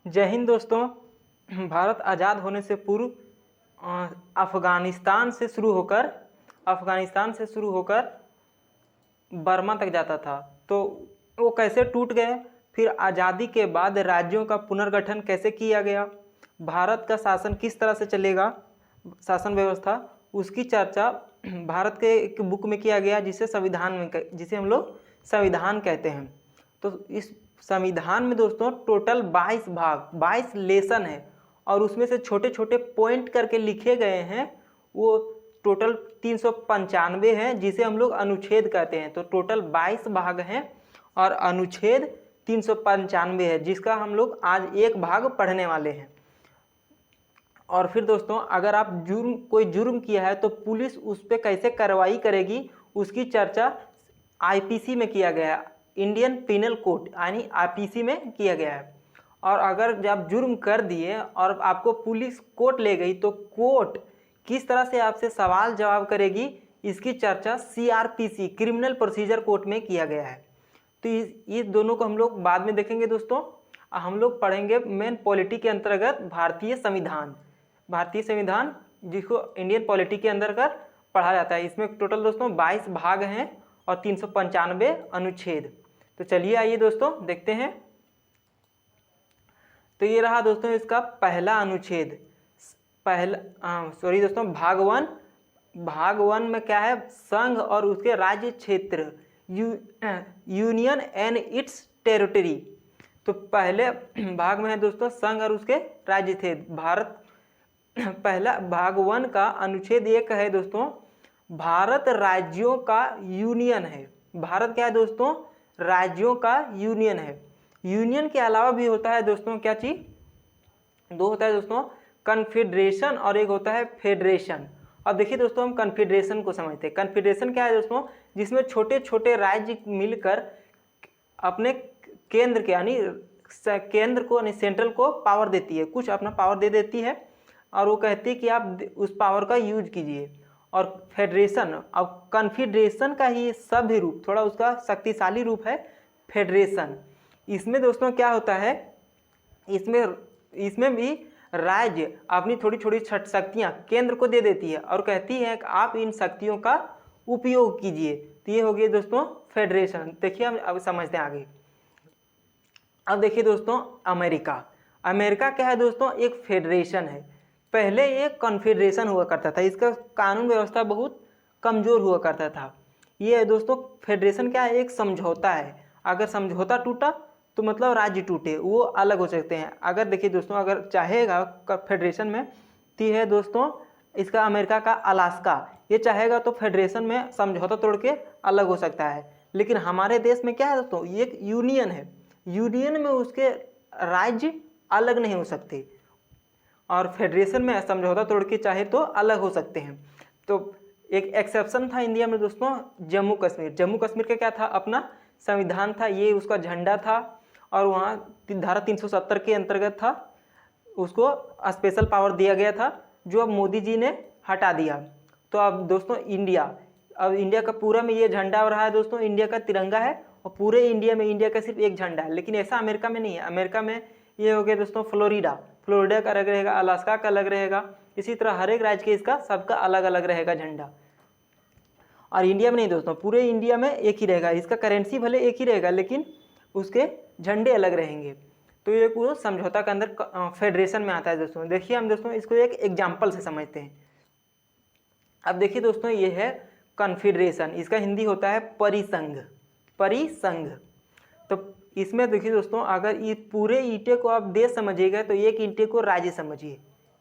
जय हिंद दोस्तों। भारत आज़ाद होने से पूर्व अफ़गानिस्तान से शुरू होकर बर्मा तक जाता था। तो वो कैसे टूट गए, फिर आज़ादी के बाद राज्यों का पुनर्गठन कैसे किया गया, भारत का शासन किस तरह से चलेगा, शासन व्यवस्था, उसकी चर्चा भारत के एक बुक में किया गया जिसे हम लोग संविधान कहते हैं। तो इस संविधान में दोस्तों टोटल 22 लेसन है और उसमें से छोटे छोटे पॉइंट करके लिखे गए हैं। वो टोटल 395 हैं जिसे हम लोग अनुच्छेद कहते हैं। तो टोटल 22 भाग हैं और अनुच्छेद 395 है जिसका हम लोग आज एक भाग पढ़ने वाले हैं। और फिर दोस्तों अगर आप कोई जुर्म किया है तो पुलिस उस पर कैसे कार्रवाई करेगी उसकी चर्चा आईपीसी में किया गया है, इंडियन पिनल कोड यानी आईपीसी में किया गया है। और अगर जब जुर्म कर दिए और आपको पुलिस कोर्ट ले गई तो कोर्ट किस तरह से आपसे सवाल जवाब करेगी इसकी चर्चा सीआरपीसी क्रिमिनल प्रोसीजर कोर्ट में किया गया है। तो इस दोनों को हम लोग बाद में देखेंगे दोस्तों। हम लोग पढ़ेंगे मेन पॉलिटी के अंतर्गत भारतीय संविधान जिसको इंडियन पॉलिटी के अंतर्गत पढ़ा जाता है। इसमें टोटल दोस्तों 22 भाग हैं और 395 अनुच्छेद। तो चलिए आइए दोस्तों देखते हैं। तो ये रहा दोस्तों इसका पहला अनुच्छेद। भाग वन में क्या है, संघ और उसके राज्य क्षेत्र, यूनियन एंड इट्स टेरिटरी। तो पहले भाग में है दोस्तों संघ और उसके राज्य क्षेत्र। पहला भाग वन का अनुच्छेद 1 है दोस्तों, भारत राज्यों का यूनियन है। भारत क्या है दोस्तों, राज्यों का यूनियन है। यूनियन के अलावा भी होता है दोस्तों क्या चीज, दो होता है दोस्तों, कन्फेडरेशन और एक होता है फेडरेशन। अब देखिए दोस्तों हम कन्फेडरेशन को समझते हैं। कन्फेडरेशन क्या है दोस्तों, जिसमें छोटे छोटे राज्य मिलकर अपने केंद्र को यानी सेंट्रल को पावर देती है, कुछ अपना पावर दे देती है और वो कहती है कि आप उस पावर का यूज कीजिए। और फेडरेशन, अब कन्फेडरेशन का ही सभ्य रूप, थोड़ा उसका शक्तिशाली रूप है फेडरेशन। इसमें दोस्तों क्या होता है, इसमें भी राज्य अपनी थोड़ी छोटी शक्तियाँ केंद्र को दे देती है और कहती है कि आप इन शक्तियों का उपयोग कीजिए। तो ये हो गया दोस्तों फेडरेशन। देखिए हम अब समझते हैं आगे। अब देखिए दोस्तों अमेरिका क्या है दोस्तों, एक फेडरेशन है। पहले एक कॉन्फेडरेशन हुआ करता था, इसका कानून व्यवस्था बहुत कमज़ोर हुआ करता था। ये दोस्तों फेडरेशन क्या है, एक समझौता है। अगर समझौता टूटा तो मतलब राज्य टूटे, वो अलग हो सकते हैं। अगर देखिए दोस्तों अगर चाहेगा फेडरेशन में तो है दोस्तों इसका अमेरिका का अलास्का, ये चाहेगा तो फेडरेशन में समझौता तोड़ के अलग हो सकता है। लेकिन हमारे देश में क्या है दोस्तों, ये एक यूनियन है, यूनियन में उसके राज्य अलग नहीं हो सकते और फेडरेशन में समझौता तोड़ के चाहे तो अलग हो सकते हैं। तो एक एक्सेप्शन था इंडिया में दोस्तों, जम्मू कश्मीर का क्या था, अपना संविधान था, ये उसका झंडा था और वहाँ धारा 370 के अंतर्गत था, उसको स्पेशल पावर दिया गया था जो अब मोदी जी ने हटा दिया। तो अब दोस्तों इंडिया का पूरा में ये झंडा रहा है दोस्तों, इंडिया का तिरंगा है और पूरे इंडिया में इंडिया का सिर्फ एक झंडा है। लेकिन ऐसा अमेरिका में नहीं है। अमेरिका में ये हो गया दोस्तों फ्लोरिडा का अलग रहेगा, अलास्का का अलग रहेगा। इसी तरह हर एक राज्य के इसका सबका अलग अलग रहेगा झंडा। और इंडिया में नहीं दोस्तों, पूरे इंडिया में एक ही रहेगा, इसका करेंसी भले एक ही रहेगा लेकिन उसके झंडे अलग रहेंगे। तो ये पूरा समझौता के अंदर फेडरेशन में आता है दोस्तों। देखिए हम दोस्तों इसको एक एग्जाम्पल से समझते हैं। अब देखिए दोस्तों ये है कन्फेडरेशन, इसका हिंदी होता है परिसंघ। तो इसमें देखिए दोस्तों अगर ये पूरे ईंटे को आप देश समझिएगा तो एक ईंटे को राज्य समझिए,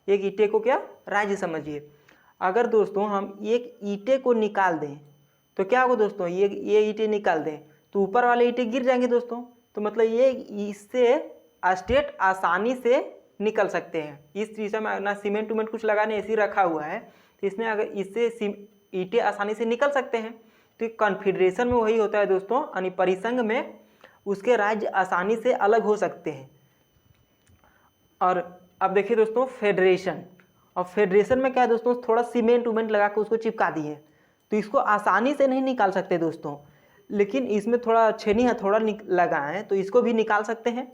एक ईंटे को क्या राज्य समझिए। अगर दोस्तों हम एक ईंटे को निकाल दें तो क्या होगा दोस्तों, ये ईंटे निकाल दें तो ऊपर वाले ईंटे गिर जाएंगे दोस्तों। तो मतलब ये इससे स्टेट आसानी से निकल सकते हैं। इस चीज़ में ना सीमेंट उमेंट कुछ लगाने ऐसे ही रखा हुआ है, तो इसमें अगर इससे ईंटे आसानी से निकल सकते हैं। तो कॉन्फेडरेशन में वही होता है दोस्तों, यानी परिसंघ में उसके राज्य आसानी से अलग हो सकते हैं। और अब देखिए दोस्तों फेडरेशन, और फेडरेशन में क्या है दोस्तों, थोड़ा सीमेंट उमेंट लगा के उसको चिपका दिए तो इसको आसानी से नहीं निकाल सकते दोस्तों। लेकिन इसमें थोड़ा छेनी हथौड़ा लगाए तो इसको भी निकाल सकते हैं।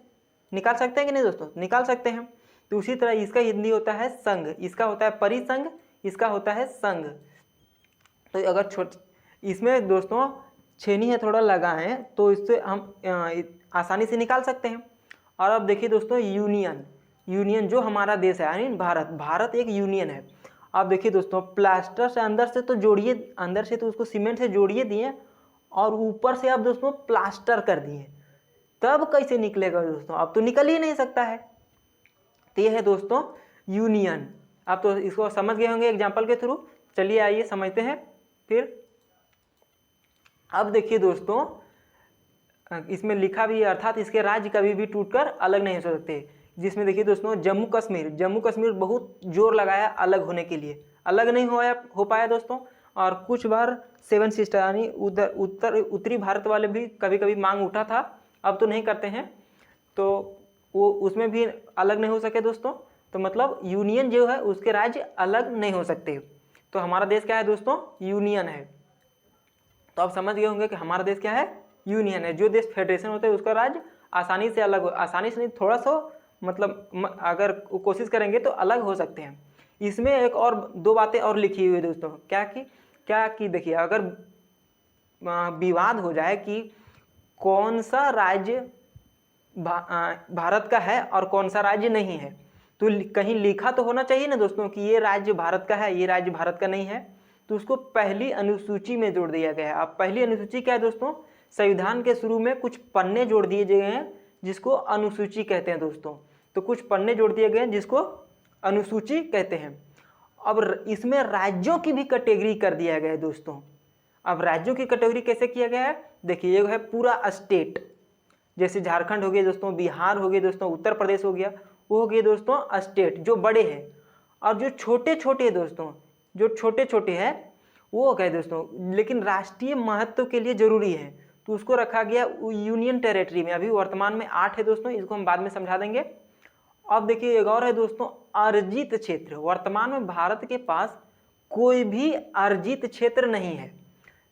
निकाल सकते हैं कि नहीं दोस्तों, निकाल सकते हैं। तो उसी तरह इसका हिंदी होता है संघ, इसका होता है परिसंघ, इसका होता है संघ। तो अगर इसमें दोस्तों छेनी है थोड़ा लगाएं तो इससे हम आसानी से निकाल सकते हैं। और अब देखिए दोस्तों यूनियन, यूनियन जो हमारा देश है यानी भारत, भारत एक यूनियन है। आप देखिए दोस्तों प्लास्टर से अंदर से तो जोड़िए, अंदर से तो उसको सीमेंट से जोड़िए दिए और ऊपर से आप दोस्तों प्लास्टर कर दिए, तब कैसे निकलेगा दोस्तों, अब तो निकल ही नहीं सकता है। तो ये है दोस्तों यूनियन। आप तो इसको समझ गए होंगे एग्जाम्पल के थ्रू। चलिए आइए समझते हैं फिर। अब देखिए दोस्तों इसमें लिखा भी है अर्थात इसके राज्य कभी भी टूटकर अलग नहीं हो सकते। जिसमें देखिए दोस्तों जम्मू कश्मीर, जम्मू कश्मीर बहुत जोर लगाया अलग होने के लिए, अलग नहीं हो पाया दोस्तों। और कुछ बार 7 सिस्टर यानी उत्तरी भारत वाले भी कभी कभी मांग उठा था, अब तो नहीं करते हैं, तो वो उसमें भी अलग नहीं हो सके दोस्तों। तो मतलब यूनियन जो है उसके राज्य अलग नहीं हो सकते। तो हमारा देश क्या है दोस्तों, यूनियन है। तो आप समझ गए होंगे कि हमारा देश क्या है, यूनियन है। जो देश फेडरेशन होता है उसका राज्य आसानी से अलग, आसानी से नहीं थोड़ा सा मतलब अगर कोशिश करेंगे तो अलग हो सकते हैं। इसमें एक और 2 बातें और लिखी हुई है दोस्तों। क्या कि देखिए अगर विवाद हो जाए कि कौन सा राज्य भारत का है और कौन सा राज्य नहीं है, तो कहीं लिखा तो होना चाहिए ना दोस्तों कि ये राज्य भारत का है, ये राज्य भारत का नहीं है। तो उसको पहली अनुसूची में जोड़ दिया गया है। अब पहली अनुसूची क्या है दोस्तों, संविधान के शुरू में कुछ पन्ने जोड़ दिए गए हैं जिसको अनुसूची कहते हैं दोस्तों। तो कुछ पन्ने जोड़ दिए गए हैं जिसको अनुसूची कहते हैं। अब इसमें राज्यों की भी कैटेगरी कर दिया गया है दोस्तों। अब राज्यों की कैटेगरी कैसे किया गया है, देखिए ये है पूरा स्टेट, जैसे झारखंड हो गया दोस्तों, बिहार हो गया दोस्तों, उत्तर प्रदेश हो गया, वो हो गए दोस्तों स्टेट जो बड़े हैं। और जो छोटे छोटे दोस्तों, जो छोटे छोटे हैं वो हो गए दोस्तों लेकिन राष्ट्रीय महत्व के लिए जरूरी है, तो उसको रखा गया यूनियन टेरिटरी में। अभी वर्तमान में 8 है दोस्तों, इसको हम बाद में समझा देंगे। अब देखिए एक और है दोस्तों अर्जित क्षेत्र। वर्तमान में भारत के पास कोई भी अर्जित क्षेत्र नहीं है,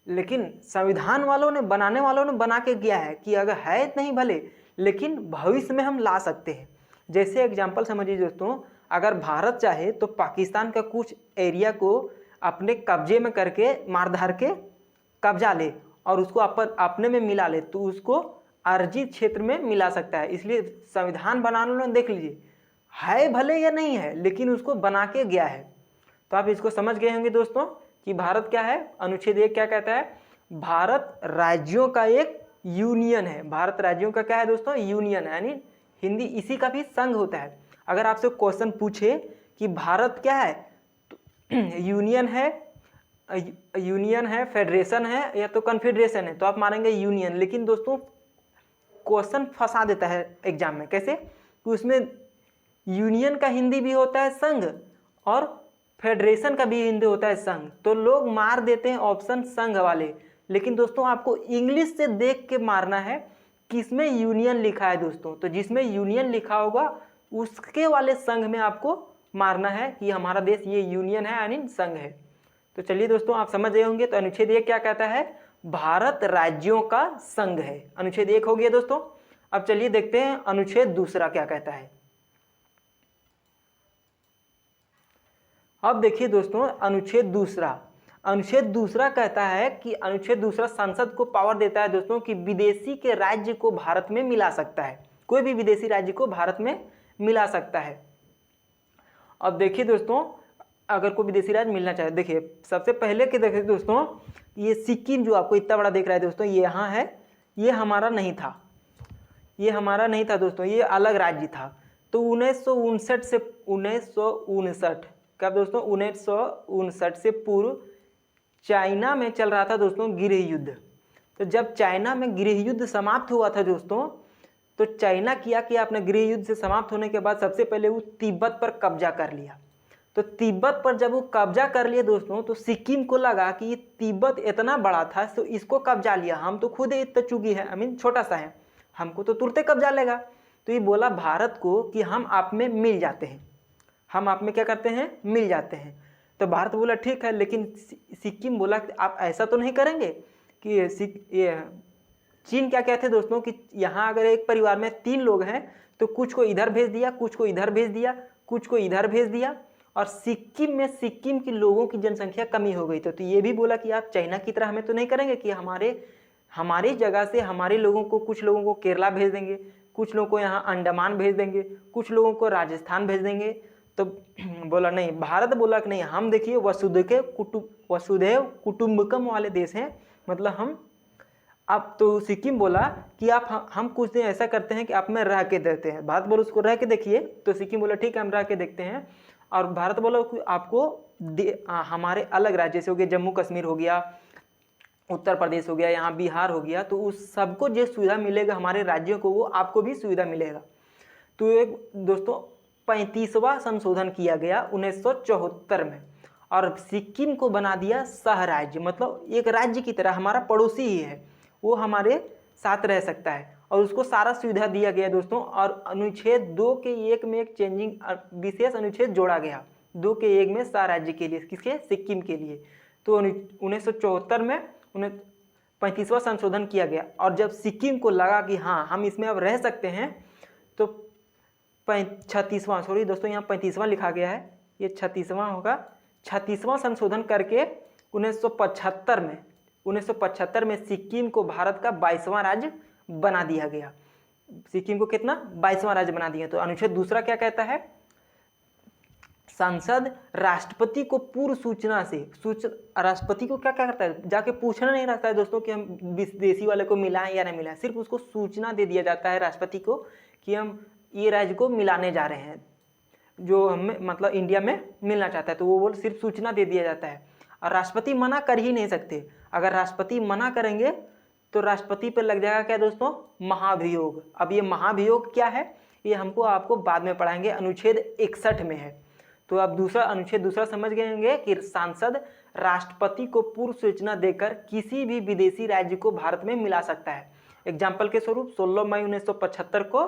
लेकिन संविधान वालों ने, बनाने वालों ने बना के गया है कि अगर है नहीं भले, लेकिन भविष्य में हम ला सकते हैं। जैसे एग्जाम्पल समझिए दोस्तों, अगर भारत चाहे तो पाकिस्तान का कुछ एरिया को अपने कब्जे में करके मार धार के कब्जा ले और उसको अपने में मिला ले, तो उसको अर्जित क्षेत्र में मिला सकता है। इसलिए संविधान बनाने वालों ने देख लीजिए है भले या नहीं है, लेकिन उसको बना के गया है। तो आप इसको समझ गए होंगे दोस्तों कि भारत क्या है। अनुच्छेद 1 क्या कहता है, भारत राज्यों का एक यूनियन है। भारत राज्यों का क्या है दोस्तों, यूनियन है, यानी हिंदी इसी का भी संघ होता है। अगर आपसे क्वेश्चन पूछे कि भारत क्या है, तो यूनियन है, फेडरेशन है या तो कन्फेडरेशन है, तो आप मानेंगे यूनियन। लेकिन दोस्तों क्वेश्चन फंसा देता है एग्जाम में, कैसे कि उसमें यूनियन का हिंदी भी होता है संघ और फेडरेशन का भी हिंदी होता है संघ, तो लोग मार देते हैं ऑप्शन संघ वाले। लेकिन दोस्तों आपको इंग्लिश से देख के मारना है किसमें यूनियन लिखा है दोस्तों। तो जिसमें यूनियन लिखा होगा उसके वाले संघ में आपको मारना है कि हमारा देश ये यूनियन है यानी संघ है। तो चलिए दोस्तों आप समझ गए होंगे। तो अनुच्छेद 1 क्या कहता है, भारत राज्यों का संघ है। अनुच्छेद 1 हो गया दोस्तों। अब चलिए देखते हैं अनुच्छेद 2 क्या कहता है। अब देखिए दोस्तों अनुच्छेद 2 कहता है कि अनुच्छेद 2 संसद को पावर देता है दोस्तों कि विदेशी के राज्य को भारत में मिला सकता है, कोई भी विदेशी राज्य को भारत में मिला सकता है। अब देखिए दोस्तों अगर कोई विदेशी राज्य मिलना चाहे, देखिए सबसे पहले के देखिए दोस्तों ये सिक्किम जो आपको इतना बड़ा दिख रहा है दोस्तों, ये यहाँ है, ये हमारा नहीं था, ये हमारा नहीं था दोस्तों, ये अलग राज्य था। तो 1959 से 1959 कब दोस्तों, 1959 से पूर्व चाइना में चल रहा था दोस्तों गृह युद्ध। तो जब चाइना में गृह युद्ध समाप्त हुआ था दोस्तों, तो चाइना किया कि आपने गृह युद्ध से समाप्त होने के बाद सबसे पहले वो तिब्बत पर कब्जा कर लिया। तो तिब्बत पर जब वो कब्जा कर लिए दोस्तों, तो सिक्किम को लगा कि ये तिब्बत इतना बड़ा था तो इसको कब्जा लिया, हम तो खुद इतना चुगी है, छोटा सा है, हमको तो तुरंत कब्जा लेगा। तो ये बोला भारत को कि हम आप में मिल जाते हैं, हम आप में क्या करते हैं, मिल जाते हैं। तो भारत बोला ठीक है, लेकिन सिक्किम बोला कि आप ऐसा तो नहीं करेंगे कि ये चीन क्या कहते हैं दोस्तों कि यहाँ अगर एक परिवार में 3 लोग हैं तो कुछ को इधर भेज दिया, कुछ को इधर भेज दिया, कुछ को इधर भेज दिया। और सिक्किम में सिक्किम के लोगों की जनसंख्या कमी हो गई। तो ये भी बोला कि आप चाइना की तरह हमें तो नहीं करेंगे कि हमारी जगह से हमारे लोगों को, कुछ लोगों को केरला भेज देंगे, कुछ लोगों को यहाँ अंडमान भेज देंगे, कुछ लोगों को राजस्थान भेज देंगे। तो बोला नहीं, भारत बोला कि नहीं, हम देखिए वसुधैव कुटुंबकम वाले देश हैं, मतलब हम। अब तो सिक्किम बोला कि हम कुछ दिन ऐसा करते हैं कि आप में रह के देखते हैं। भारत बोला उसको रह के देखिए, तो सिक्किम बोला ठीक है हम रह के देखते हैं। और भारत बोला कि आपको हमारे अलग राज्य से हो गया, जम्मू कश्मीर हो गया, उत्तर प्रदेश हो गया, यहाँ बिहार हो गया, तो उस सबको जो सुविधा मिलेगा हमारे राज्यों को, वो आपको भी सुविधा मिलेगा। तो एक दोस्तों 35वां संशोधन किया गया 1974 में, और सिक्किम को बना दिया सह राज्य, मतलब एक राज्य की तरह, हमारा पड़ोसी ही है, वो हमारे साथ रह सकता है, और उसको सारा सुविधा दिया गया दोस्तों। और अनुच्छेद 2 के 1 में एक चेंजिंग विशेष अनुच्छेद जोड़ा गया 2 के 1 में सह राज्य के लिए, किसके, सिक्किम के लिए। तो 1974 में 35वां संशोधन किया गया। और जब सिक्किम को लगा कि हाँ हम इसमें अब रह सकते हैं, तो 36वां, दोस्तों यहाँ 35वां लिखा गया है, ये 36वां होगा, 36वां संशोधन करके 1975 में सिक्किम को भारत का 22वां राज्य बना दिया गया। सिक्किम को कितना, 22वां राज्य बना दिया। तो अनुच्छेद दूसरा क्या कहता है, संसद राष्ट्रपति को पूर्व सूचना से, राष्ट्रपति को क्या क्या करता है, जाके पूछना नहीं रहता है दोस्तों कि हम विदेशी वाले को मिलाएं या नहीं मिलाएं, सिर्फ उसको सूचना दे दिया जाता है राष्ट्रपति को कि हम ये राज्य को मिलाने जा रहे हैं, जो हमें मतलब इंडिया में मिलना चाहता है, तो वो सिर्फ सूचना दे दिया जाता है। और राष्ट्रपति मना कर ही नहीं सकते, अगर राष्ट्रपति मना करेंगे तो राष्ट्रपति पर लग जाएगा क्या दोस्तों, महाभियोग। अब ये महाभियोग क्या है, ये हमको आपको बाद में पढ़ाएंगे, अनुच्छेद 61 में है। तो आप अनुच्छेद दूसरा समझ गए होंगे कि सांसद राष्ट्रपति को पूर्व सूचना देकर किसी भी विदेशी राज्य को भारत में मिला सकता है। एग्जाम्पल के स्वरूप 16 मई 1975 को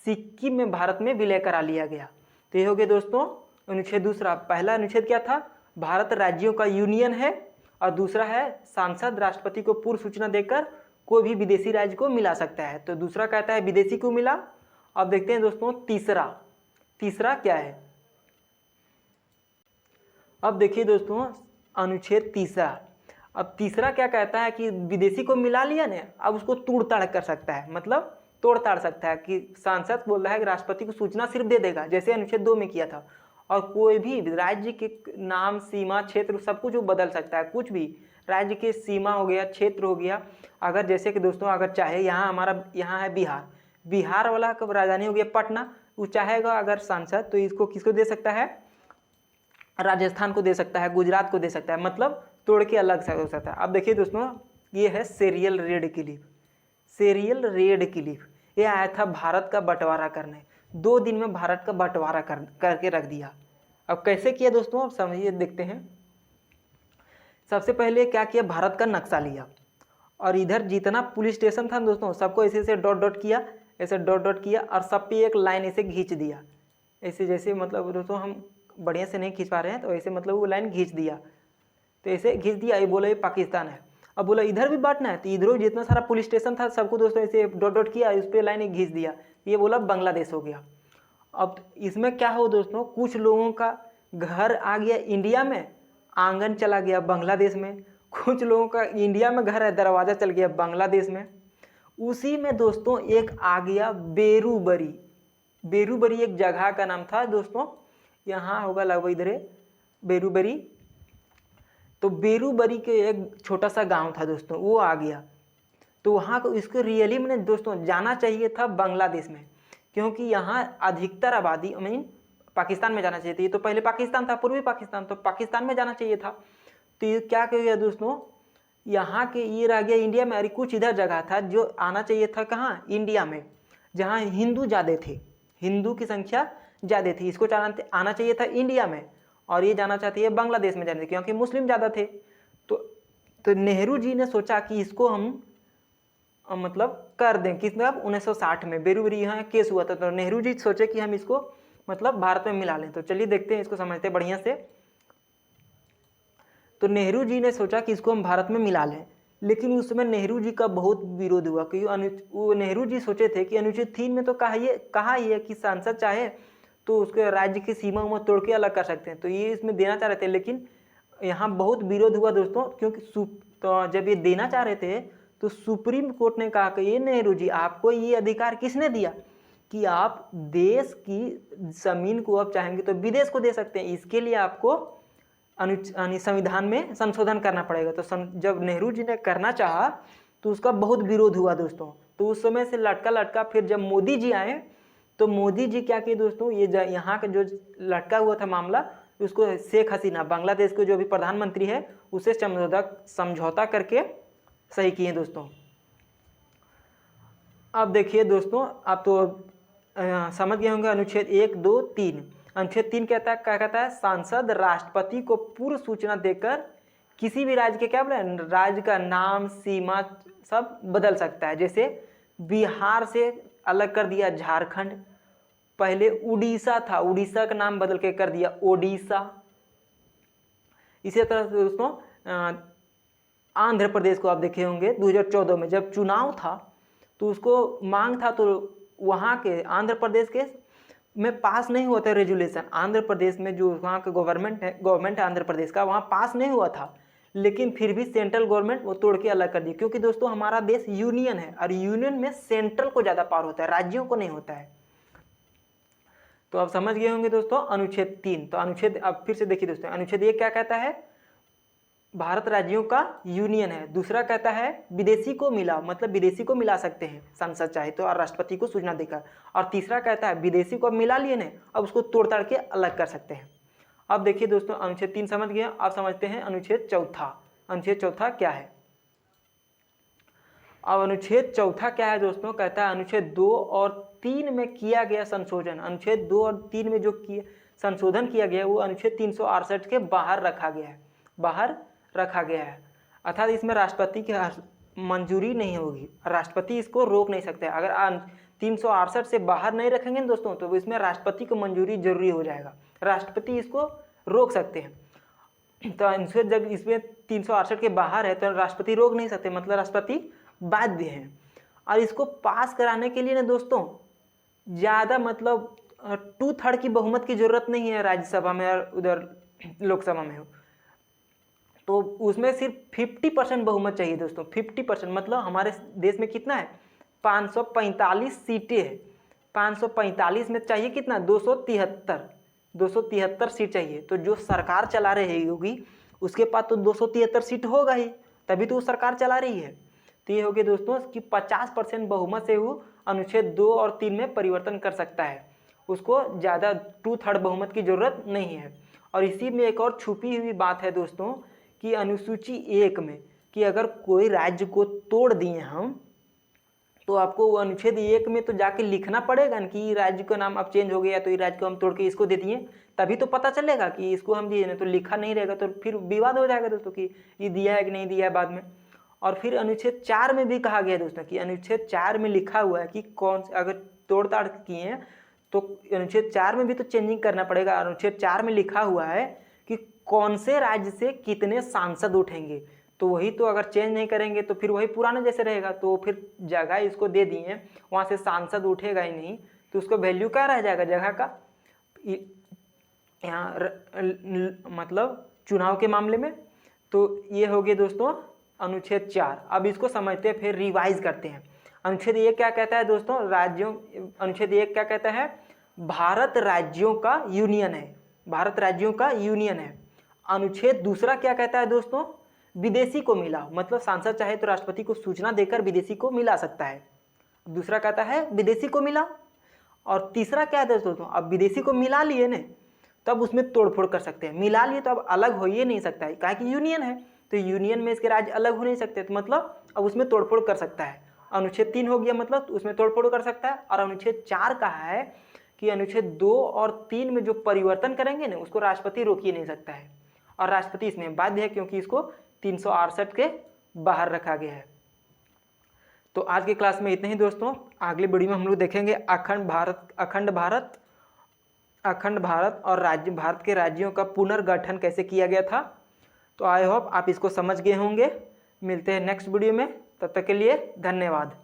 सिक्किम में भारत में विलय करा लिया गया। तो ये हो गया दोस्तों अनुच्छेद दूसरा। पहला अनुच्छेद क्या था, भारत राज्यों का यूनियन है, और दूसरा है सांसद राष्ट्रपति को पूर्व सूचना देकर कोई भी विदेशी राज्य को मिला सकता है। तो दूसरा कहता है विदेशी को मिला। अब देखते हैं दोस्तों तीसरा क्या है। अब देखिए दोस्तों अनुच्छेद तीसरा, अब तीसरा क्या कहता है कि विदेशी को मिला लिया ने, अब उसको तोड़ ताड़ कर सकता है, मतलब तोड़ ताड़ सकता है कि सांसद बोल रहा है कि राष्ट्रपति को सूचना सिर्फ दे देगा, जैसे अनुच्छेद 2 में किया था, और कोई भी राज्य के नाम, सीमा, क्षेत्र सब कुछ वो बदल सकता है, कुछ भी राज्य के सीमा हो गया, क्षेत्र हो गया। अगर जैसे कि दोस्तों अगर चाहे यहाँ है बिहार वाला का राजधानी हो गया पटना, वो चाहेगा अगर सांसद तो इसको किसको दे सकता है, राजस्थान को दे सकता है, गुजरात को दे सकता है, मतलब तोड़ के अलग से हो सकता है। अब देखिए दोस्तों ये है सीरियल रेड क्लिफ, ये आया था भारत का बंटवारा करने, 2 दिन में भारत का बंटवारा करके रख दिया। अब कैसे किया दोस्तों, अब समझिए, देखते हैं। सबसे पहले क्या किया, भारत का नक्शा लिया, और इधर जितना पुलिस स्टेशन था दोस्तों सबको ऐसे ऐसे डॉट डॉट किया, ऐसे डॉट डॉट किया, और सब पे एक लाइन ऐसे खींच दिया, ऐसे जैसे, मतलब दोस्तों हम बढ़िया से नहीं खींच पा रहे हैं तो ऐसे, मतलब वो लाइन खींच दिया, तो ऐसे खींच दिया, ये बोला ये पाकिस्तान है। अब बोला इधर भी बांटना है, तो इधरों जितना सारा पुलिस स्टेशन था सबको दोस्तों ऐसे डॉट डॉट किया, इस पर लाइन खींच दिया, ये बोला बांग्लादेश हो गया। अब इसमें क्या हो दोस्तों, कुछ लोगों का घर आ गया इंडिया में, आंगन चला गया बांग्लादेश में, कुछ लोगों का इंडिया में घर है, दरवाज़ा चल गया बांग्लादेश में। उसी में दोस्तों एक आ गया बेरूबरी एक जगह का नाम था दोस्तों, यहाँ होगा लगभग इधर बेरूबरी। तो बेरूबरी के एक छोटा सा गांव था दोस्तों, वो आ गया। तो वहाँ को इसको रियली में दोस्तों जाना चाहिए था बांग्लादेश में, क्योंकि यहाँ अधिकतर आबादी पाकिस्तान में जाना चाहिए था। ये तो पहले पाकिस्तान था, पूर्वी पाकिस्तान, तो पाकिस्तान में जाना चाहिए था। तो ये क्या किया गया दोस्तों, यहाँ के ये रह गया इंडिया में, अरे कुछ इधर जगह था जो आना चाहिए था, कहाँ, इंडिया में, जहाँ हिंदू ज़्यादा थे, हिंदू की संख्या ज़्यादा थी, इसको आना चाहिए था इंडिया में, और ये जाना चाहती है बांग्लादेश में जाने, क्योंकि मुस्लिम ज़्यादा थे। तो नेहरू जी ने सोचा कि इसको हम मतलब कर दें, किसने, अब 1960 में बेरूबरी यहाँ केस हुआ था, तो नेहरू जी सोचे कि हम इसको मतलब भारत में मिला लें। तो चलिए देखते हैं, इसको समझते हैं बढ़िया से। तो नेहरू जी ने सोचा कि इसको हम भारत में मिला लें, लेकिन उस समय नेहरू जी का बहुत विरोध हुआ, क्योंकि वो नेहरू जी सोचे थे कि अनुच्छेद 3 में तो कहा ही है कि सांसद चाहे तो उसके राज्य की सीमा उमा तोड़ के अलग कर सकते हैं, तो ये इसमें देना चाह रहे थे, लेकिन यहाँ बहुत विरोध हुआ दोस्तों, क्योंकि तो जब ये देना चाह रहे थे तो सुप्रीम कोर्ट ने कहा कि ये नेहरू जी, आपको ये अधिकार किसने दिया कि आप देश की जमीन को अब चाहेंगे तो विदेश को दे सकते हैं, इसके लिए आपको संविधान में संशोधन करना पड़ेगा। तो जब नेहरू जी ने करना चाहा तो उसका बहुत विरोध हुआ दोस्तों। तो उस समय से लटका लटका फिर जब मोदी जी आए तो मोदी जी क्या किए दोस्तों, ये यहाँ का जो लटका हुआ था मामला, उसको शेख हसीना, बांग्लादेश के जो भी प्रधानमंत्री है, उससे समझौता करके सही किए दोस्तों। अब देखिए दोस्तों, आप तो समझ गए होंगे अनुच्छेद 1, 2, 3। अनुच्छेद 3 क्या कहता है, सांसद राष्ट्रपति को पूर्व सूचना देकर किसी भी राज्य के क्या बोले, राज्य का नाम, सीमा सब बदल सकता है। जैसे बिहार से अलग कर दिया झारखंड, पहले उड़ीसा था, उड़ीसा का नाम बदल के कर दिया ओडिशा। इसी तरह से दोस्तों आंध्र प्रदेश को आप देखे होंगे 2014 में जब चुनाव था तो उसको मांग था, तो वहाँ के आंध्र प्रदेश के में पास नहीं हुआ था रेजुलेशन। आंध्र प्रदेश में जो वहाँ का गवर्नमेंट है आंध्र प्रदेश का, वहाँ पास नहीं हुआ था, लेकिन फिर भी सेंट्रल गवर्नमेंट वो तोड़ के अलग कर दी, क्योंकि दोस्तों हमारा देश यूनियन है और यूनियन में सेंट्रल को ज़्यादा पावर होता है, राज्यों को नहीं होता है। तो आप समझ गए होंगे दोस्तों अनुच्छेद 3। तो अनुच्छेद, अब फिर से देखिए दोस्तों, अनुच्छेद 1 क्या कहता है, भारत राज्यों का यूनियन है। दूसरा कहता है विदेशी को मिला, मतलब विदेशी को मिला सकते हैं सांसद चाहे तो, और राष्ट्रपति को सूचना देकर। और तीसरा कहता है विदेशी को अब मिला लिए ने, अब उसको तोड़ ताड़ के अलग कर सकते हैं। अब देखिए दोस्तों अनुच्छेद 3 समझ गए, अब समझते हैं अनुच्छेद 4। अनुच्छेद 4 क्या है। अब अनुच्छेद 4 क्या है दोस्तों, कहता है अनुच्छेद 2 और 3 में किया गया संशोधन, अनुच्छेद 2 और 3 में जो संशोधन किया गया वो अनुच्छेद 368 के बाहर रखा गया है, बाहर रखा गया है। अर्थात इसमें राष्ट्रपति की मंजूरी नहीं होगी, राष्ट्रपति इसको रोक नहीं सकते। अगर 368 से बाहर नहीं रखेंगे दोस्तों तो इसमें राष्ट्रपति को मंजूरी जरूरी हो जाएगा, राष्ट्रपति इसको रोक सकते हैं। तो अनुच्छेद जब इसमें 368 के बाहर है तो राष्ट्रपति रोक नहीं सकते, मतलब राष्ट्रपति बाध्य है। और इसको पास कराने के लिए ना दोस्तों ज़्यादा मतलब 2/3 की बहुमत की जरूरत नहीं है राज्यसभा में और उधर लोकसभा में हो, तो उसमें सिर्फ 50% बहुमत चाहिए दोस्तों। 50% मतलब हमारे देश में कितना है, 545 सीटें हैं, 545 में चाहिए कितना, 273 सीट चाहिए। तो जो सरकार चला रही होगी उसके पास तो 273 सीट होगा ही, तभी तो वो सरकार चला रही है। तो ये हो गया दोस्तों कि 50% बहुमत से वो अनुच्छेद 2 और 3 में परिवर्तन कर सकता है, उसको ज़्यादा 2/3 बहुमत की जरूरत नहीं है। और इसी में एक और छुपी हुई बात है दोस्तों कि अनुसूची 1 में कि अगर कोई राज्य को तोड़ दिए हम तो आपको वो अनुच्छेद 1 में तो जाके लिखना पड़ेगा ना कि राज्य का नाम अब चेंज हो गया तो ये राज्य को हम तोड़ के इसको दे दिए, तभी तो पता चलेगा कि इसको हम दिए, नहीं तो लिखा नहीं रहेगा तो फिर विवाद हो जाएगा दोस्तों कि ये दिया है कि नहीं दिया है बाद में। और फिर अनुच्छेद 4 में भी कहा गया है दोस्तों कि अनुच्छेद 4 में लिखा हुआ है कि कौन अगर तोड़ ताड़ किए हैं तो अनुच्छेद 4 में भी तो चेंजिंग करना पड़ेगा। अनुच्छेद 4 में लिखा हुआ है कि कौन से राज्य से कितने सांसद उठेंगे, तो वही तो अगर चेंज नहीं करेंगे तो फिर वही पुराना जैसे रहेगा। तो फिर जगह इसको दे दिए, वहाँ से सांसद उठेगा ही नहीं तो उसका वैल्यू क्या रह जाएगा जगह का, यहाँ मतलब चुनाव के मामले में। तो ये हो गया दोस्तों अनुच्छेद 4। अब इसको समझते हैं, फिर रिवाइज करते हैं। अनुच्छेद 1 क्या कहता है दोस्तों, राज्यों, अनुच्छेद 1 क्या कहता है, भारत राज्यों का यूनियन है, भारत राज्यों का यूनियन है। अनुच्छेद 2 क्या कहता है दोस्तों, विदेशी को मिला, मतलब सांसद चाहे तो राष्ट्रपति को सूचना देकर विदेशी को मिला सकता है। दूसरा कहता है विदेशी को मिला। और तीसरा क्या है दोस्तों, अब विदेशी को मिला लिए ने तब उसमें तोड़फोड़ कर सकते हैं, मिला लिए तो अब अलग हो ही नहीं सकता है, काहे कि यूनियन है तो यूनियन में इसके राज्य अलग हो नहीं सकते, तो मतलब अब उसमें तोड़फोड़ कर सकता है। अनुच्छेद 3 हो गया मतलब उसमें तोड़फोड़ कर सकता है। और अनुच्छेद 4 कहा है कि अनुच्छेद 2 और 3 में जो परिवर्तन करेंगे ना उसको राष्ट्रपति रोक ही नहीं सकता है, और राष्ट्रपति इसमें बाध्य है क्योंकि इसको 368 के बाहर रखा गया है। तो आज की क्लास में इतने ही दोस्तों, अगले वीडियो में हम लोग देखेंगे अखंड भारत और भारत के राज्यों का पुनर्गठन कैसे किया गया था। तो आई होप आप इसको समझ गए होंगे। मिलते हैं नेक्स्ट वीडियो में, तब तक के लिए धन्यवाद।